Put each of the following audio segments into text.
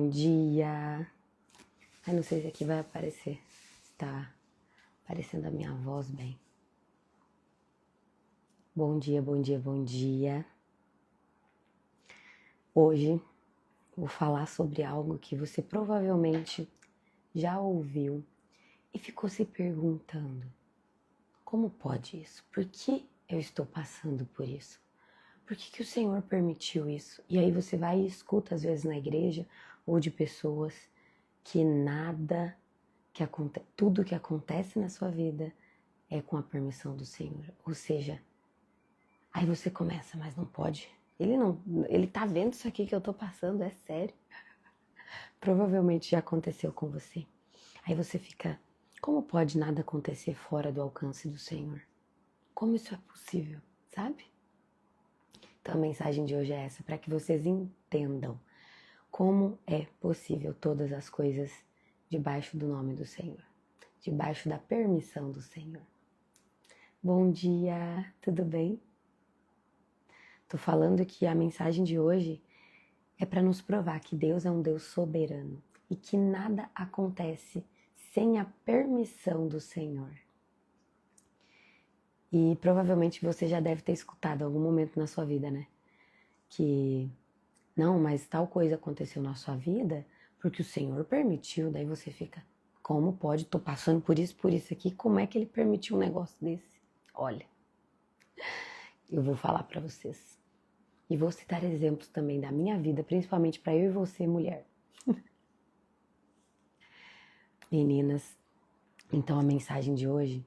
Bom dia. Eu não sei se aqui vai aparecer. Está aparecendo a minha voz bem. Bom dia, bom dia, bom dia. Hoje vou falar sobre algo que você provavelmente já ouviu e ficou se perguntando: como pode isso? Por que eu estou passando por isso? Por que o Senhor permitiu isso? E aí você vai e escuta às vezes na igreja ou de pessoas que tudo que acontece na sua vida é com a permissão do Senhor. Ou seja, aí você começa, mas não pode. Ele tá vendo isso aqui que eu tô passando, é sério. Provavelmente já aconteceu com você. Aí você fica, como pode nada acontecer fora do alcance do Senhor? Como isso é possível, sabe? Então a mensagem de hoje é essa, para que vocês entendam como é possível todas as coisas debaixo do nome do Senhor, debaixo da permissão do Senhor. Bom dia, tudo bem? Tô falando que a mensagem de hoje é para nos provar que Deus é um Deus soberano e que nada acontece sem a permissão do Senhor. E provavelmente você já deve ter escutado em algum momento na sua vida, né? Que, não, mas tal coisa aconteceu na sua vida porque o Senhor permitiu. Daí você fica, como pode? Tô passando por isso aqui. Como é que Ele permitiu um negócio desse? Olha, eu vou falar para vocês. E vou citar exemplos também da minha vida, principalmente para eu e você, mulher. Meninas, então a mensagem de hoje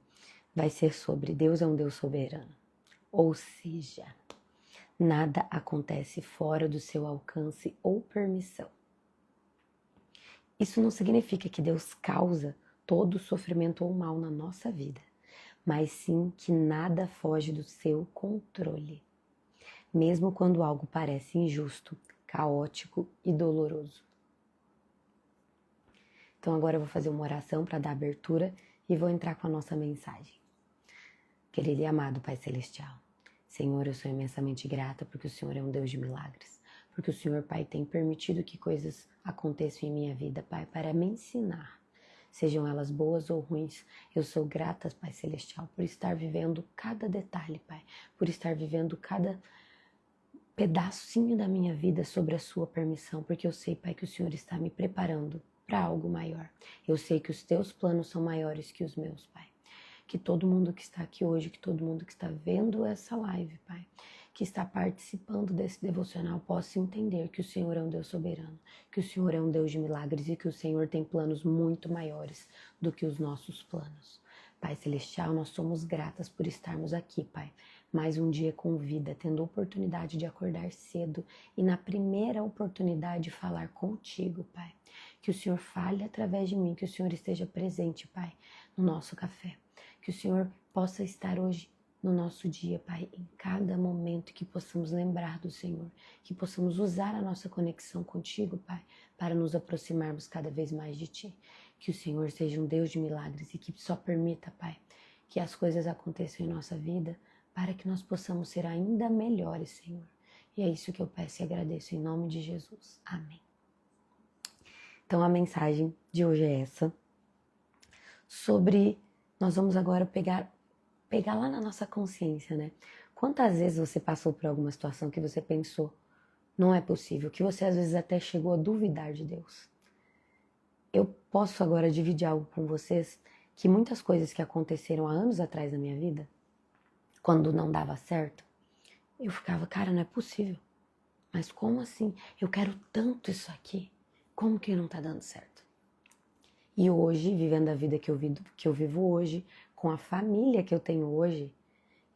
vai ser sobre Deus é um Deus soberano. Ou seja, nada acontece fora do seu alcance ou permissão. Isso não significa que Deus causa todo o sofrimento ou mal na nossa vida, mas sim que nada foge do seu controle, mesmo quando algo parece injusto, caótico e doloroso. Então agora eu vou fazer uma oração para dar abertura e vou entrar com a nossa mensagem. Querido e amado Pai Celestial, Senhor, eu sou imensamente grata porque o Senhor é um Deus de milagres, porque o Senhor, Pai, tem permitido que coisas aconteçam em minha vida, Pai, para me ensinar. Sejam elas boas ou ruins, eu sou grata, Pai Celestial, por estar vivendo cada detalhe, Pai, por estar vivendo cada pedacinho da minha vida sobre a sua permissão, porque eu sei, Pai, que o Senhor está me preparando para algo maior. Eu sei que os teus planos são maiores que os meus, Pai. Que todo mundo que está aqui hoje, que todo mundo que está vendo essa live, Pai, que está participando desse devocional, possa entender que o Senhor é um Deus soberano, que o Senhor é um Deus de milagres e que o Senhor tem planos muito maiores do que os nossos planos. Pai Celestial, nós somos gratas por estarmos aqui, Pai. Mais um dia com vida, tendo a oportunidade de acordar cedo e na primeira oportunidade falar contigo, Pai. Que o Senhor fale através de mim, que o Senhor esteja presente, Pai, no nosso café. Que o Senhor possa estar hoje no nosso dia, Pai, em cada momento que possamos lembrar do Senhor, que possamos usar a nossa conexão contigo, Pai, para nos aproximarmos cada vez mais de Ti. Que o Senhor seja um Deus de milagres e que só permita, Pai, que as coisas aconteçam em nossa vida para que nós possamos ser ainda melhores, Senhor. E é isso que eu peço e agradeço em nome de Jesus. Amém. Então a mensagem de hoje é essa, nós vamos agora pegar lá na nossa consciência, né? Quantas vezes você passou por alguma situação que você pensou, não é possível, que você às vezes até chegou a duvidar de Deus? Eu posso agora dividir algo com vocês, que muitas coisas que aconteceram há anos atrás na minha vida, quando não dava certo, eu ficava, cara, não é possível. Mas como assim? Eu quero tanto isso aqui, como que não tá dando certo? E hoje, vivendo a vida que eu vivo hoje, com a família que eu tenho hoje,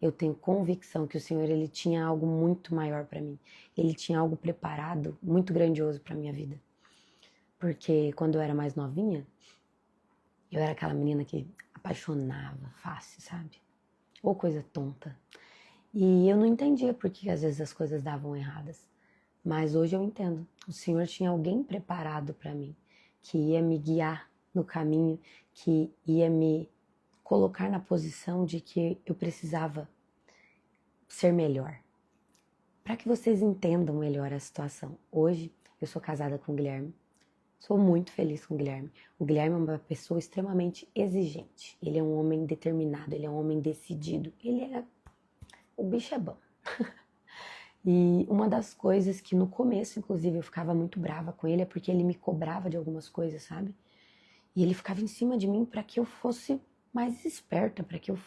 eu tenho convicção que o Senhor, Ele tinha algo muito maior para mim. Ele tinha algo preparado, muito grandioso para minha vida. Porque quando eu era mais novinha, eu era aquela menina que apaixonava fácil, sabe? Ou coisa tonta. E eu não entendia por que às vezes as coisas davam erradas. Mas hoje eu entendo. O Senhor tinha alguém preparado para mim, que ia me guiar no caminho, que ia me colocar na posição de que eu precisava ser melhor. Para que vocês entendam melhor a situação. Hoje eu sou casada com o Guilherme, Sou muito feliz com o Guilherme. O Guilherme é uma pessoa extremamente exigente. Ele é um homem determinado, ele é um homem decidido. O bicho é bom. E uma das coisas que no começo, inclusive, eu ficava muito brava com ele é porque ele me cobrava de algumas coisas, sabe? E ele ficava em cima de mim para que eu fosse mais esperta, para que eu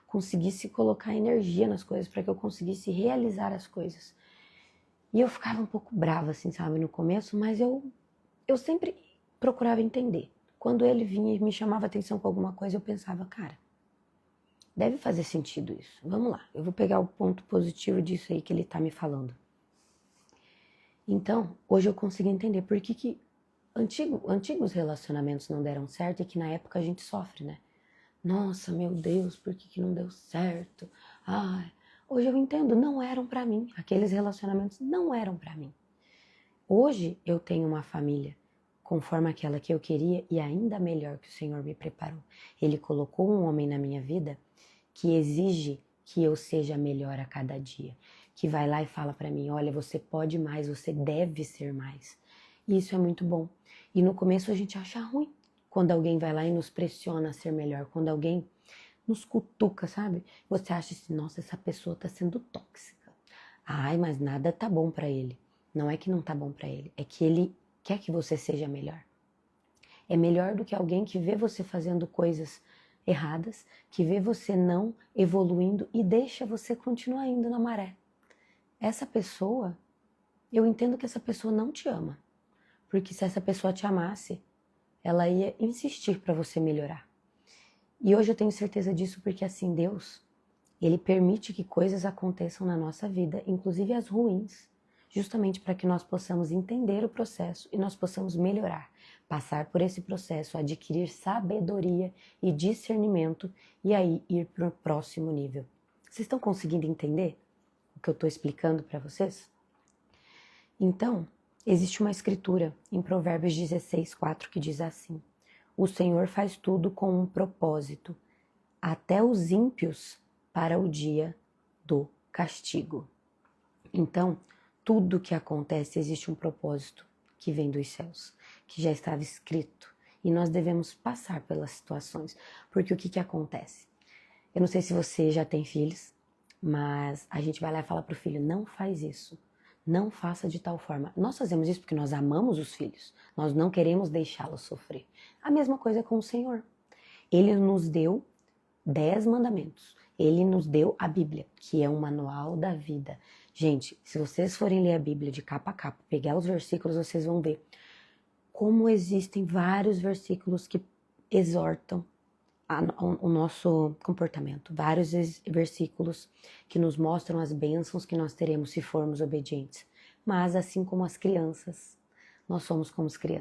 conseguisse colocar energia nas coisas, para que eu conseguisse realizar as coisas. E eu ficava um pouco brava, assim, sabe, no começo, mas eu sempre procurava entender. Quando ele vinha e me chamava atenção com alguma coisa, eu pensava, cara, deve fazer sentido isso. Vamos lá, eu vou pegar o ponto positivo disso aí que ele tá me falando. Então, hoje eu consigo entender por que antigos relacionamentos não deram certo e que na época a gente sofre, né? Nossa, meu Deus, por que não deu certo? Ai, hoje eu entendo, não eram pra mim. Aqueles relacionamentos não eram pra mim. Hoje eu tenho uma família conforme aquela que eu queria e ainda melhor que o Senhor me preparou. Ele colocou um homem na minha vida que exige que eu seja melhor a cada dia, que vai lá e fala pra mim, olha, você pode mais, você deve ser mais. E isso é muito bom. E no começo a gente acha ruim quando alguém vai lá e nos pressiona a ser melhor, quando alguém nos cutuca, sabe? Você acha assim, nossa, essa pessoa tá sendo tóxica. Ai, mas nada tá bom pra ele. Não é que não tá bom pra ele, é que ele quer que você seja melhor. É melhor do que alguém que vê você fazendo coisas erradas, que vê você não evoluindo e deixa você continuar indo na maré. Essa pessoa, eu entendo que essa pessoa não te ama. Porque se essa pessoa te amasse, ela ia insistir para você melhorar. E hoje eu tenho certeza disso porque assim, Deus, Ele permite que coisas aconteçam na nossa vida, inclusive as ruins, justamente para que nós possamos entender o processo e nós possamos melhorar, passar por esse processo, adquirir sabedoria e discernimento e aí ir para o próximo nível. Vocês estão conseguindo entender o que eu estou explicando para vocês? Então, existe uma escritura em Provérbios 16:4 que diz assim: o Senhor faz tudo com um propósito, até os ímpios para o dia do castigo. Então, tudo que acontece existe um propósito que vem dos céus, que já estava escrito. E nós devemos passar pelas situações. Porque o que acontece? Eu não sei se você já tem filhos, mas a gente vai lá e fala para o filho, não faz isso. Não faça de tal forma. Nós fazemos isso porque nós amamos os filhos. Nós não queremos deixá-los sofrer. A mesma coisa com o Senhor. Ele nos deu 10 mandamentos. Ele nos deu a Bíblia, que é um manual da vida. Gente, se vocês forem ler a Bíblia de capa a capa, pegar os versículos, vocês vão ver como existem vários versículos que exortam o nosso comportamento. Vários versículos que nos mostram as bênçãos que nós teremos se formos obedientes. Mas assim como as crianças, nós somos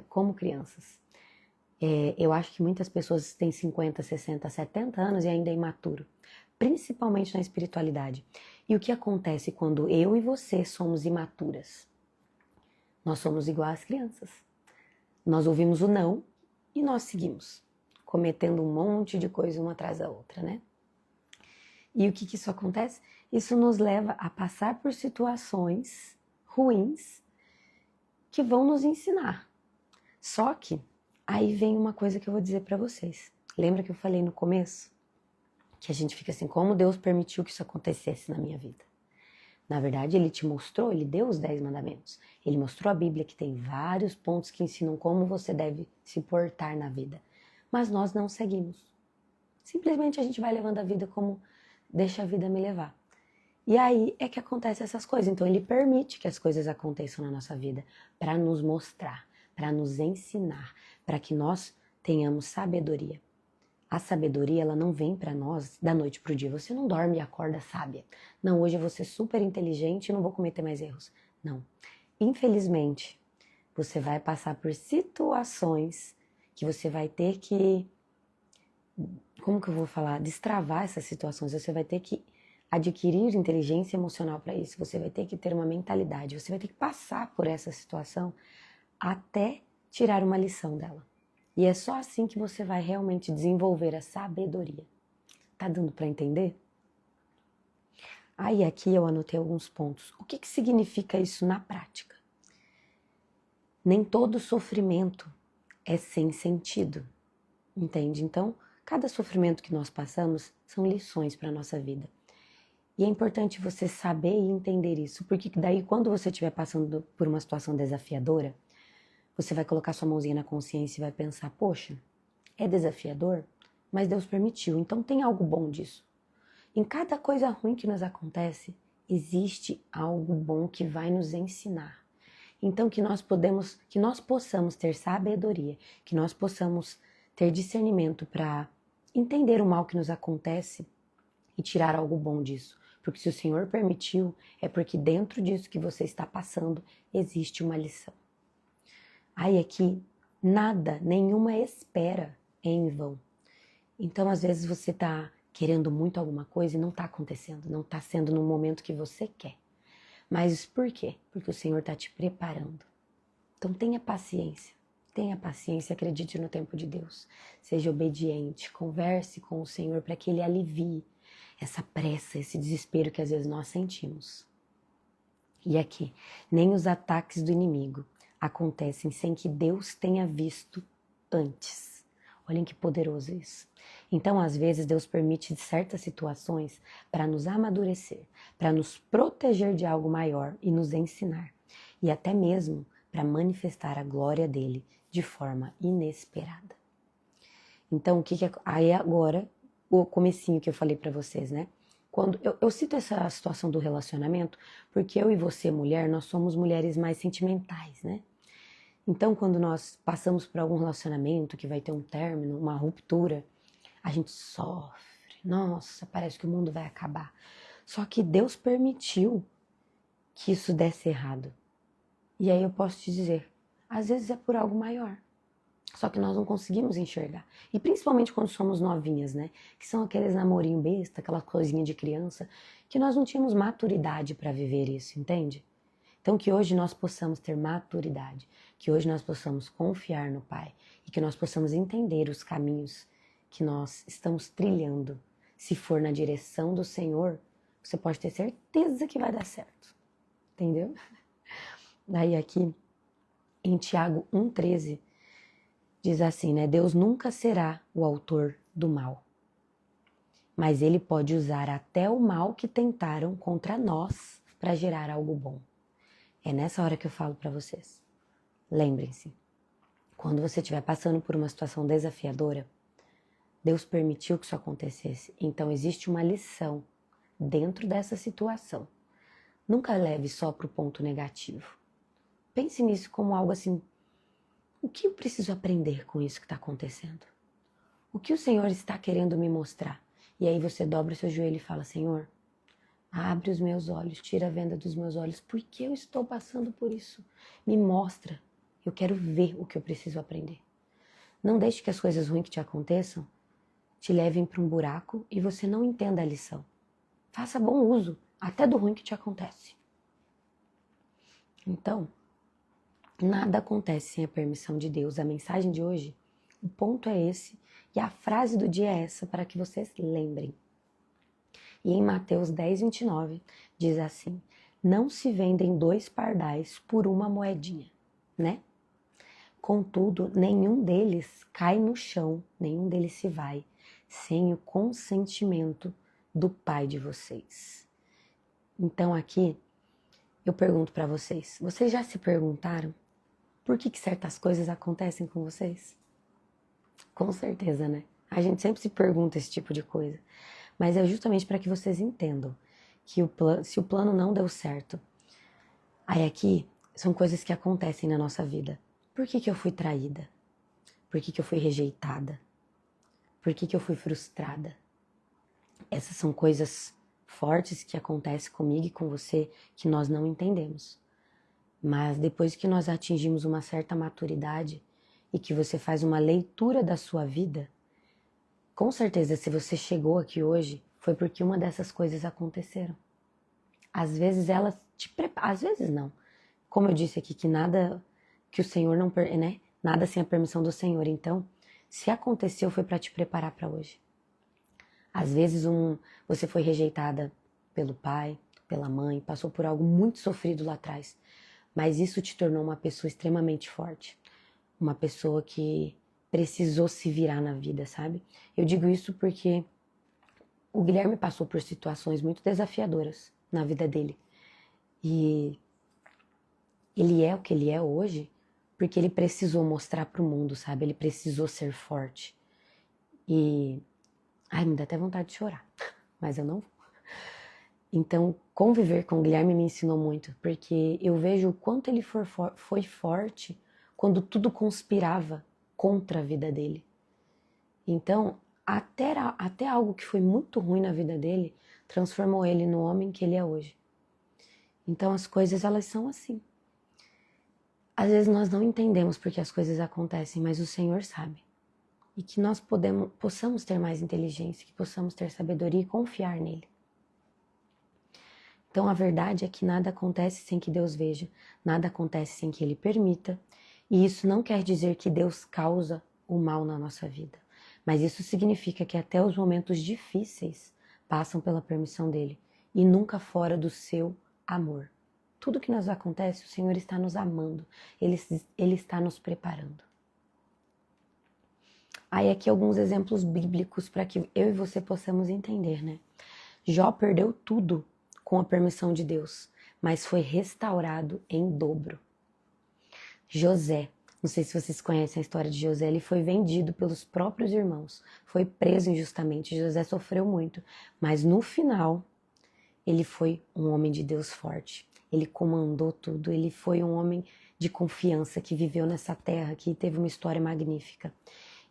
como crianças. Eu acho que muitas pessoas têm 50, 60, 70 anos e ainda é imaturo, principalmente na espiritualidade. E o que acontece quando eu e você somos imaturas? Nós somos igual às crianças. Nós ouvimos o não e nós seguimos, cometendo um monte de coisa uma atrás da outra, né? E o que isso acontece? Isso nos leva a passar por situações ruins que vão nos ensinar. Só que aí vem uma coisa que eu vou dizer para vocês. Lembra que eu falei no começo? Que a gente fica assim, como Deus permitiu que isso acontecesse na minha vida? Na verdade, Ele te mostrou, Ele deu os 10 mandamentos. Ele mostrou a Bíblia que tem vários pontos que ensinam como você deve se portar na vida. Mas nós não seguimos. Simplesmente a gente vai levando a vida como deixa a vida me levar. E aí é que acontecem essas coisas. Então Ele permite que as coisas aconteçam na nossa vida para nos mostrar, para nos ensinar, para que nós tenhamos sabedoria. A sabedoria, ela não vem para nós da noite pro dia. Você não dorme e acorda sábia. Não, hoje eu vou ser super inteligente e não vou cometer mais erros. Não. Infelizmente, você vai passar por situações que você vai ter que... Como que eu vou falar? Destravar essas situações. Você vai ter que adquirir inteligência emocional para isso. Você vai ter que ter uma mentalidade. Você vai ter que passar por essa situação até tirar uma lição dela. E é só assim que você vai realmente desenvolver a sabedoria. Tá dando para entender? Aí aqui eu anotei alguns pontos. O que significa isso na prática? Nem todo sofrimento é sem sentido, entende? Então, cada sofrimento que nós passamos são lições para a nossa vida. E é importante você saber e entender isso, porque daí quando você estiver passando por uma situação desafiadora, você vai colocar sua mãozinha na consciência e vai pensar, poxa, é desafiador, mas Deus permitiu, então tem algo bom disso. Em cada coisa ruim que nos acontece, existe algo bom que vai nos ensinar. Então que nós possamos ter sabedoria, que nós possamos ter discernimento para entender o mal que nos acontece e tirar algo bom disso. Porque se o Senhor permitiu, é porque dentro disso que você está passando, existe uma lição. Aí aqui, nada, nenhuma espera é em vão. Então, às vezes você está querendo muito alguma coisa e não está acontecendo, não está sendo no momento que você quer. Mas por quê? Porque o Senhor está te preparando. Então tenha paciência, acredite no tempo de Deus. Seja obediente, converse com o Senhor para que Ele alivie essa pressa, esse desespero que às vezes nós sentimos. E aqui, nem os ataques do inimigo acontecem sem que Deus tenha visto antes. Olhem que poderoso isso. Então, às vezes, Deus permite certas situações para nos amadurecer, para nos proteger de algo maior e nos ensinar. E até mesmo para manifestar a glória dele de forma inesperada. Então, o que é... Aí agora, o comecinho que eu falei para vocês, né? Quando eu cito essa situação do relacionamento, porque eu e você, mulher, nós somos mulheres mais sentimentais, né? Então, quando nós passamos por algum relacionamento que vai ter um término, uma ruptura, a gente sofre. Nossa, parece que o mundo vai acabar. Só que Deus permitiu que isso desse errado. E aí eu posso te dizer, às vezes é por algo maior. Só que nós não conseguimos enxergar. E principalmente quando somos novinhas, né? Que são aqueles namorinho besta, aquela coisinha de criança, que nós não tínhamos maturidade para viver isso, entende? Então que hoje nós possamos ter maturidade, que hoje nós possamos confiar no Pai e que nós possamos entender os caminhos que nós estamos trilhando. Se for na direção do Senhor, você pode ter certeza que vai dar certo. Entendeu? Daí aqui, em Tiago 1,13, diz assim, né? Deus nunca será o autor do mal, mas Ele pode usar até o mal que tentaram contra nós para gerar algo bom. É nessa hora que eu falo para vocês. Lembrem-se, quando você estiver passando por uma situação desafiadora, Deus permitiu que isso acontecesse. Então existe uma lição dentro dessa situação. Nunca leve só para o ponto negativo. Pense nisso como algo assim, o que eu preciso aprender com isso que está acontecendo? O que o Senhor está querendo me mostrar? E aí você dobra o seu joelho e fala, Senhor, abre os meus olhos, tira a venda dos meus olhos. Por que eu estou passando por isso? Me mostra. Eu quero ver o que eu preciso aprender. Não deixe que as coisas ruins que te aconteçam te levem para um buraco e você não entenda a lição. Faça bom uso até do ruim que te acontece. Então, nada acontece sem a permissão de Deus. A mensagem de hoje, o ponto é esse e a frase do dia é essa para que vocês lembrem. E em Mateus 10:29 diz assim, não se vendem 2 pardais por uma moedinha, né? Contudo, nenhum deles cai no chão, nenhum deles se vai, sem o consentimento do Pai de vocês. Então aqui, eu pergunto para vocês, vocês já se perguntaram por que certas coisas acontecem com vocês? Com certeza, né? A gente sempre se pergunta esse tipo de coisa. Mas é justamente para que vocês entendam que se o plano não deu certo, aí aqui são coisas que acontecem na nossa vida. Por que eu fui traída? Por que eu fui rejeitada? Por que eu fui frustrada? Essas são coisas fortes que acontecem comigo e com você que nós não entendemos. Mas depois que nós atingimos uma certa maturidade e que você faz uma leitura da sua vida, com certeza se você chegou aqui hoje foi porque uma dessas coisas aconteceram. Às vezes elas te preparam, às vezes não. Como eu disse aqui que nada que o Senhor não, né? Nada sem a permissão do Senhor. Então, se aconteceu foi para te preparar para hoje. Às vezes você foi rejeitada pelo pai, pela mãe, passou por algo muito sofrido lá atrás. Mas isso te tornou uma pessoa extremamente forte. uma pessoa que precisou se virar na vida, sabe? Eu digo isso porque o Guilherme passou por situações muito desafiadoras na vida dele. E ele é o que ele é hoje porque ele precisou mostrar pro mundo, sabe? Ele precisou ser forte. E... ai, me dá até vontade de chorar, mas eu não vou. Então, conviver com o Guilherme me ensinou muito, porque eu vejo o quanto ele foi forte quando tudo conspirava contra a vida dele. Então, até algo que foi muito ruim na vida dele, transformou ele no homem que ele é hoje. Então, as coisas, elas são assim. Às vezes nós não entendemos porque as coisas acontecem, mas o Senhor sabe. E que nós possamos ter mais inteligência, que possamos ter sabedoria e confiar nele. Então a verdade é que nada acontece sem que Deus veja, nada acontece sem que Ele permita, e isso não quer dizer que Deus causa o mal na nossa vida, mas isso significa que até os momentos difíceis passam pela permissão dEle, e nunca fora do seu amor. Tudo que nos acontece, o Senhor está nos amando, Ele está nos preparando. Aí aqui alguns exemplos bíblicos para que eu e você possamos entender, né? Jó perdeu tudo com a permissão de Deus, mas foi restaurado em dobro. José, não sei se vocês conhecem a história de José, ele foi vendido pelos próprios irmãos, foi preso injustamente, José sofreu muito, mas no final ele foi um homem de Deus forte, ele comandou tudo, ele foi um homem de confiança que viveu nessa terra, que teve uma história magnífica.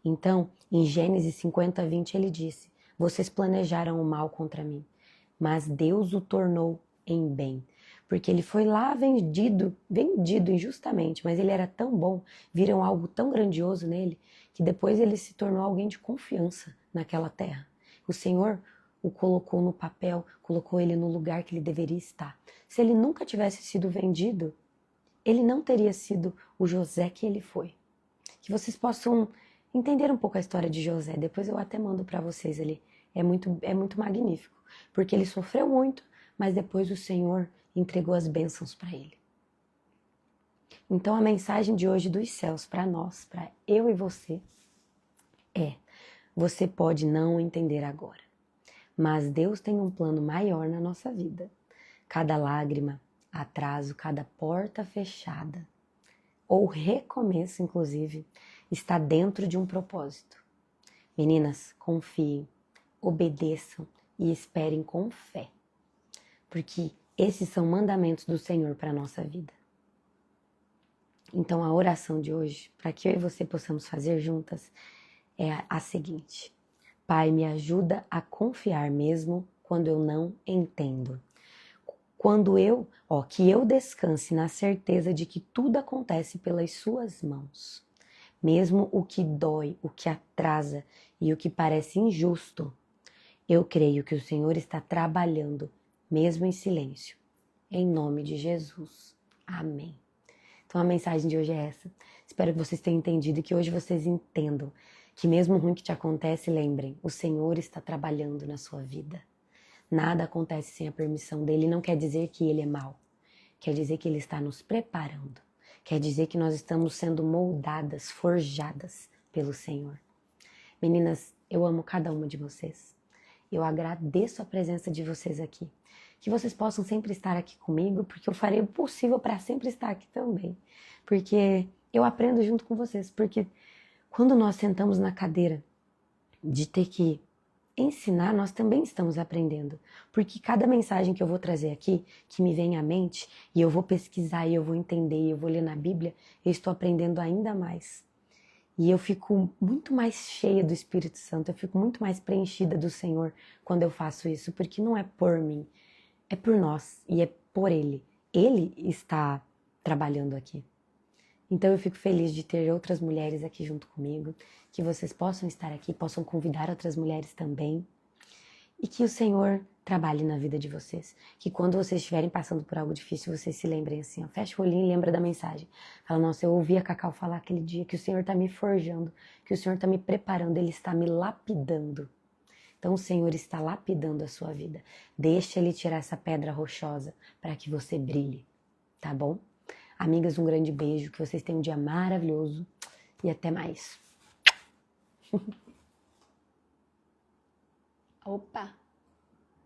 Então, em Gênesis 50:20 ele disse: vocês planejaram o mal contra mim, mas Deus o tornou em bem. Porque ele foi lá vendido injustamente, mas ele era tão bom, viram algo tão grandioso nele, que depois ele se tornou alguém de confiança naquela terra. O Senhor o colocou no papel, colocou ele no lugar que ele deveria estar. Se ele nunca tivesse sido vendido, ele não teria sido o José que ele foi. Que vocês possam entender um pouco a história de José, depois eu até mando para vocês ali. É muito magnífico, porque ele sofreu muito, mas depois o Senhor entregou as bênçãos para ele. Então a mensagem de hoje dos céus para nós, para eu e você, é: você pode não entender agora, mas Deus tem um plano maior na nossa vida. Cada lágrima, atraso, cada porta fechada, ou recomeço inclusive, está dentro de um propósito. Meninas, confiem, obedeçam e esperem com fé, porque esses são mandamentos do Senhor para a nossa vida. Então a oração de hoje, para que eu e você possamos fazer juntas, é a seguinte: Pai, me ajuda a confiar mesmo quando eu não entendo. Que eu descanse na certeza de que tudo acontece pelas suas mãos. Mesmo o que dói, o que atrasa e o que parece injusto, eu creio que o Senhor está trabalhando, mesmo em silêncio. Em nome de Jesus. Amém. Então a mensagem de hoje é essa. Espero que vocês tenham entendido e que hoje vocês entendam que mesmo o ruim que te acontece, lembrem, o Senhor está trabalhando na sua vida. Nada acontece sem a permissão dele. Não quer dizer que ele é mau. Quer dizer que ele está nos preparando. Quer dizer que nós estamos sendo moldadas, forjadas pelo Senhor. Meninas, eu amo cada uma de vocês. Eu agradeço a presença de vocês aqui. Que vocês possam sempre estar aqui comigo, porque eu farei o possível para sempre estar aqui também. Porque eu aprendo junto com vocês. Porque quando nós sentamos na cadeira de ter que ensinar, nós também estamos aprendendo. Porque cada mensagem que eu vou trazer aqui, que me vem à mente, e eu vou pesquisar, e eu vou entender, e eu vou ler na Bíblia, eu estou aprendendo ainda mais. E eu fico muito mais cheia do Espírito Santo, eu fico muito mais preenchida do Senhor quando eu faço isso, porque não é por mim, é por nós e é por Ele. Ele está trabalhando aqui. Então eu fico feliz de ter outras mulheres aqui junto comigo, que vocês possam estar aqui, possam convidar outras mulheres também, e que o Senhor trabalhe na vida de vocês. Que quando vocês estiverem passando por algo difícil, vocês se lembrem assim, ó, fecha o olhinho e lembra da mensagem. Fala: nossa, eu ouvi a Cacau falar aquele dia que o Senhor está me forjando, que o Senhor está me preparando, Ele está me lapidando. Então o Senhor está lapidando a sua vida. Deixa Ele tirar essa pedra rochosa para que você brilhe, tá bom? Amigas, um grande beijo, que vocês tenham um dia maravilhoso. e até mais. Opa!